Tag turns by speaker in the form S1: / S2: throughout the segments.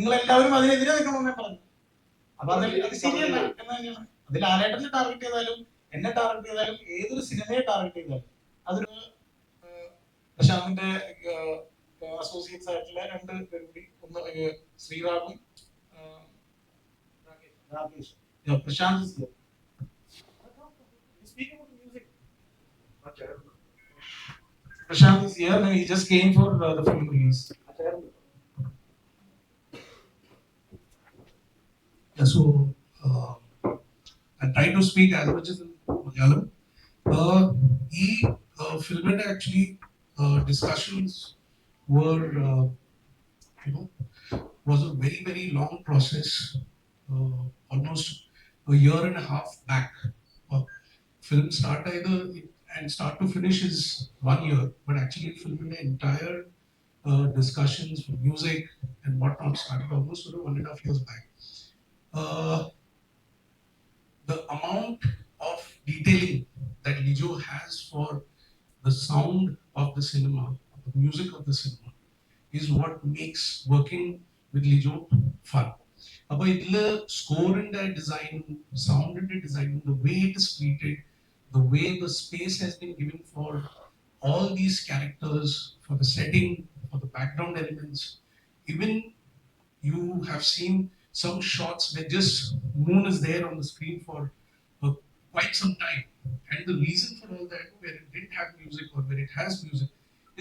S1: നിങ്ങൾ എല്ലാവരും അതിനെതിരെ നിൽക്കണമെന്നേ പറഞ്ഞു. അപ്പൊ അത് ശരിയല്ല എന്ന് തന്നെയാണ്. അതിൽ ലാലേട്ടനെ ടാർഗറ്റ് ചെയ്താലും എന്നെ ടാർഗറ്റ് ചെയ്താലും ഏതൊരു സിനിമയെ ടാർഗറ്റ് ചെയ്താലും അതൊരു പ്രശാന്തിന്റെ അസോസിയേറ്റ്സ് ആയിട്ടുള്ള രണ്ട് പേരും കൂടി, ഒന്ന് ശ്രീറാമും Rakesh, Prashant Prashant is here. No, he just came for the film release.
S2: Yeah, so I try to speak as much as in Malayalam. Film actually discussions were, was a very, very long process, almost a year and a half back. Film start either and start to finish is 1 year, but actually filming the entire discussions for music and whatnot started almost 1.5 years back. The amount of detailing that Lijo has for the sound of the cinema, the music of the cinema, is what makes working with Lijo fun. About the score and the design, sound and the design, the way it is treated, the way the space has been given for all these characters, for the setting, for the background elements. Even you have seen some shots where just moon is there on the screen for quite some time. And the reason for all that, where it didn't have music or where it has music,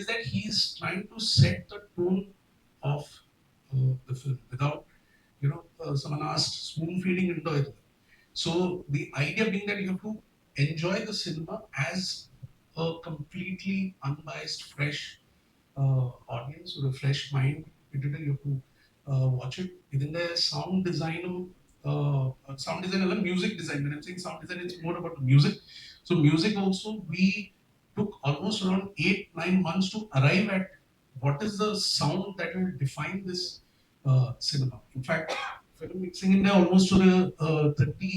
S2: is that he is trying to set the tone of the film without, someone asked spoon feeding into it. So the idea being that you have to enjoy the cinema as a completely unbiased, fresh audience or a fresh mind. You have to watch it. Within the sound design, and music design. When I'm saying sound design, it's more about music. So music also, we took almost around 8-9 months to arrive at what is the sound that will define this cinema. In fact, film mixing in there almost 30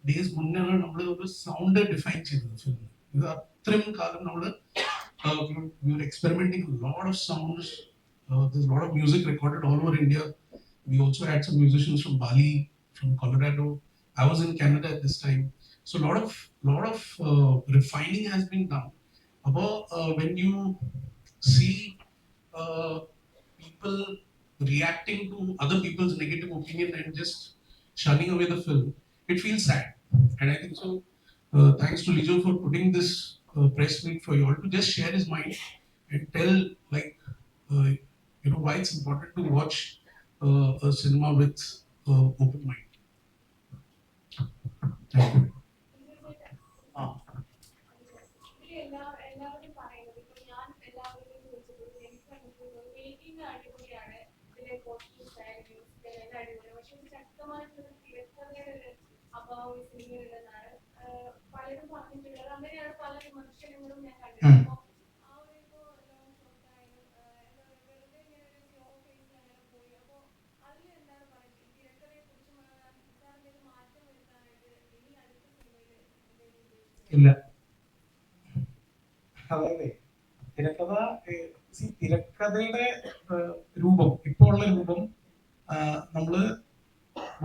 S2: days മുന്നാണ് നമ്മൾ ഒരു sound define ചെയ്തത് ഫിലിമിൽ. ഇത് അത്രയും കാലം നമ്മൾ we were experimenting a lot of sounds. There's a lot of music recorded all over India. We also had some musicians from Bali, from Colorado. I was in Canada at this time. So a lot of refining has been done. About when you see people reacting to other people's negative opinion and just shunning away the film, it feels sad. And I think so. Thanks to Lijo for putting this press meet for you all to just share his mind and tell, like, why it's important to watch a cinema with open mind. Thank you.
S1: ഇല്ല, അതായത് തിരക്കഥയുടെ രൂപം, ഇപ്പോൾ ഉള്ള രൂപം നമ്മള്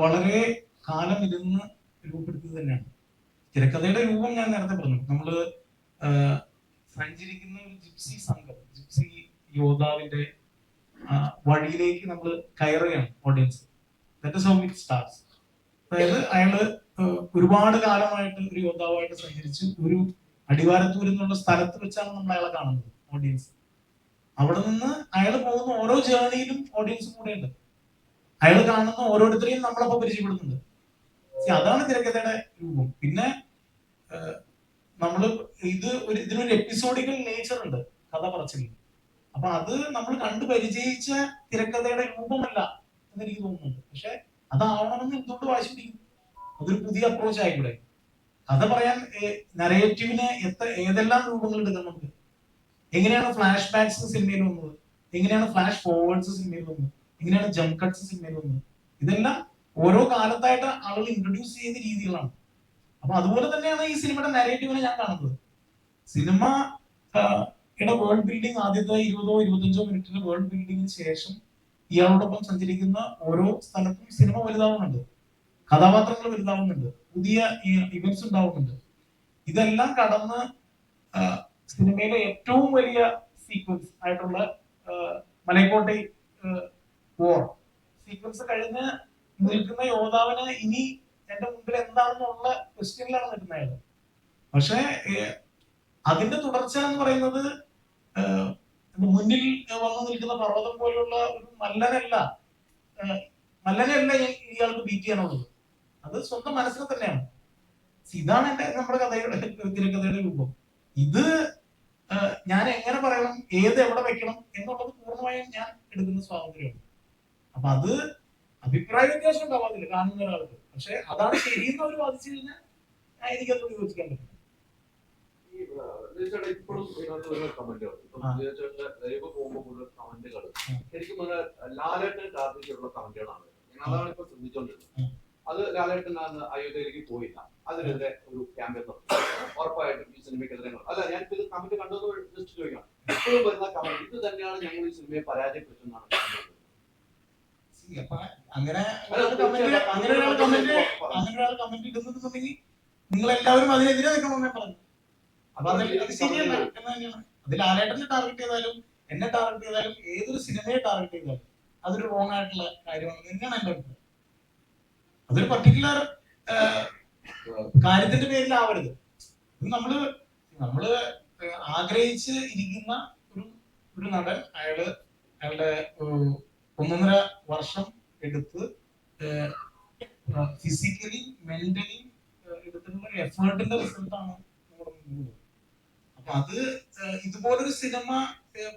S1: വളരെ കാലം ഇരുന്ന് രൂപപ്പെടുത്തിയത് തന്നെയാണ്. തിരക്കഥയുടെ രൂപം ഞാൻ നേരത്തെ പറഞ്ഞു. നമ്മള് സഞ്ചരിക്കുന്ന ഒരു ജിപ്സി സംഘം, ജിപ്സി യോദ്ധാവിന്റെ വഴിയിലേക്ക് നമ്മൾ കയറുകയാണ് audience. That is how it starts. അതായത് അയാള് ഒരുപാട് കാലമായിട്ട് ഒരു യോദ്ധാവായിട്ട് സഞ്ചരിച്ച് ഒരു അടിവാരത്തൂർ എന്നുള്ള സ്ഥലത്ത് വെച്ചാണ് നമ്മൾ അയാളെ കാണുന്നത്, ഓഡിയൻസ്. അവിടെ നിന്ന് അയാൾ പോകുന്ന ഓരോ ജേർണിയിലും ഓഡിയൻസ് കൂടെ ഉണ്ട്. അയാൾ കാണുന്ന ഓരോരുത്തരെയും നമ്മളപ്പോ പരിചയപ്പെടുന്നുണ്ട്. അതാണ് തിരക്കഥയുടെ രൂപം. പിന്നെ നമ്മള് ഇതിനൊരു എപ്പിസോഡിക്കൽ നേച്ചർ ഉണ്ട് കഥ പറച്ചിലിൽ. അപ്പൊ അത് നമ്മൾ കണ്ടു പരിചയിച്ച തിരക്കഥയുടെ രൂപമല്ല എന്ന് എനിക്ക് തോന്നുന്നുണ്ട്. പക്ഷെ അതാവണമെന്ന് എന്തുകൊണ്ട് വാശി പിടിക്കും? അതൊരു പുതിയ അപ്രോച്ച് ആയിക്കൂടെ? കഥ പറയാൻ നരേറ്റീവിന് ഏതെല്ലാം രൂപങ്ങൾ എടുക്കാം നമുക്ക്. എങ്ങനെയാണ് ഫ്ലാഷ് ബാക്സ് സിനിമയിൽ വന്നത്, എങ്ങനെയാണ് ഫ്ലാഷ് ഫോർവേഡ്സ് സിനിമയിൽ വന്നത്, എങ്ങനെയാണ് ജംപ് കട്ട്സ് സിനിമയിൽ വന്നത്, ഇതെല്ലാം ഓരോ കാലത്തായിട്ട് ആളുകൾ ഇൻട്രൊഡ്യൂസ് ചെയ്യുന്ന രീതികളാണ്. അപ്പൊ അതുപോലെ തന്നെയാണ് ഈ സിനിമയുടെ നരേറ്റീവിനെ ഞാൻ കാണുന്നത്. സിനിമയുടെ വേൾഡ് ബിൽഡിംഗ്, ആദ്യത്തെ 20-25 മിനിറ്റിന്റെ വേൾഡ് ബിൽഡിങ്ങിന് ശേഷം ഇയാളോടൊപ്പം സഞ്ചരിക്കുന്ന ഓരോ സ്ഥലത്തും സിനിമ വലുതാവുന്നുണ്ട്, കഥാപാത്രങ്ങൾ വലുതാവുന്നുണ്ട്, പുതിയ ഇവന്റ്സ് ഉണ്ടാവുന്നുണ്ട്. ഇതെല്ലാം കടന്ന് സിനിമയിലെ ഏറ്റവും വലിയ സീക്വൻസ് ആയിട്ടുള്ള മലൈക്കോട്ടെ വോർ സീക്വൻസ് കഴിഞ്ഞ് നിൽക്കുന്ന യോദ്ധാവിന് ഇനി എന്റെ മുമ്പിൽ എന്താണെന്നുള്ള ക്വസ്റ്റ്യനിലാണ് നിൽക്കുന്നത്. പക്ഷെ അതിന്റെ തുടർച്ച എന്ന് പറയുന്നത് മുന്നിൽ വന്നു നിൽക്കുന്ന പർവ്വതം പോലുള്ള ഒരു മല്ലനല്ല ഇയാൾക്ക് ബീറ്റ് ചെയ്യാനുള്ളത്. അത് സ്വന്തം മനസ്സിനെ തന്നെയാണ്. ഇതാണ് നമ്മുടെ കഥയുടെ തിരക്കഥയുടെ രൂപം. ഇത് ഞാൻ എങ്ങനെ പറയണം, എവിടെ വെക്കണം എന്നുള്ളത് പൂർണ്ണമായും ഞാൻ എടുക്കുന്ന സ്വാതന്ത്ര്യമാണ്. അപ്പൊ അത് അഭിപ്രായ വ്യത്യാസം ഉണ്ടാവാതില്ല കാണുന്ന ഒരാൾക്ക്. പക്ഷെ അതാണ് ശരിയെന്ന് അവർ വാദിച്ചു കഴിഞ്ഞാൽ എനിക്കത് യോജിക്കാൻ പറ്റും.
S3: ഇപ്പോഴും കമന്റുകൾ പോകുമ്പോൾ കമന്റുകൾ ശരിക്കും ലാലേട്ടൻ ടാർഗറ്റിലുള്ള കമന്റുകളാണ്. ഞാൻ അതാണ് ഇപ്പൊ ശ്രദ്ധിച്ചോണ്ടിരുന്നത്. അത് ലാലേട്ടൻ അയോധ്യയിലേക്ക് പോയില്ല, അതിനെതിരെ ഒരു ക്യാമ്പയിൻ നടത്തി. ഉറപ്പായിട്ടും ഈ സിനിമയ്ക്കെതിരെ അല്ല, ഞാൻ ഇത് കമന്റ് കണ്ടത് ജസ്റ്റ് ചോദിക്കാം. ഇപ്പോഴും വരുന്ന കമന്റ് ഇത് തന്നെയാണ് ഞങ്ങൾ ഈ സിനിമയെ പരാജയപ്പെടുത്തുന്നതാണ്.
S1: അങ്ങനെ ഒരാൾ കമന്റ് ഇടുന്നുണ്ടെങ്കിൽ നിങ്ങൾ എല്ലാവരും അതിനെതിരെ നിൽക്കണമെന്നേ പറഞ്ഞു. അപ്പൊ അത് ശരിയല്ല എന്ന് തന്നെയാണ്. അത് ലാലേട്ടനെ ടാർഗറ്റ് ചെയ്താലും എന്നെ ടാർഗറ്റ് ചെയ്താലും ഏതൊരു സിനിമയെ ടാർഗറ്റ് ചെയ്താലും അതൊരു റോങ് ആയിട്ടുള്ള കാര്യമാണ് തന്നെയാണ് എന്റെ അഭിപ്രായം. അതൊരു പർട്ടിക്കുലർ കാര്യത്തിന്റെ പേരിലാവരുത്. നമ്മള് ആഗ്രഹിച്ച് ഇരിക്കുന്ന ഒരു നടൻ അയാളുടെ 1.5 വർഷം എടുത്ത് ഫിസിക്കലി മെന്റലി എടുത്തിട്ടുള്ള എഫേർട്ടിന്റെ റിസൾട്ടാണ് നമ്മുടെ മുന്നിൽ. അപ്പൊ അത് ഇതുപോലൊരു സിനിമ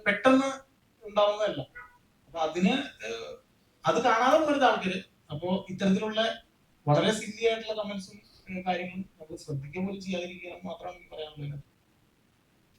S1: പെട്ടെന്ന് ഉണ്ടാവുന്നതല്ല. അപ്പൊ അത് കാണാതെ പോരുന്ന ആൾക്കാര് അപ്പോ ഇത്തരത്തിലുള്ള വളരെ സില്ലി ആയിട്ടുള്ള കമന്റ്സും കാര്യങ്ങളും നമ്മൾ ശ്രദ്ധിക്കുക പോലും ചെയ്യാതിരിക്കുക മാത്രമാണ് പറയാനുള്ളത്.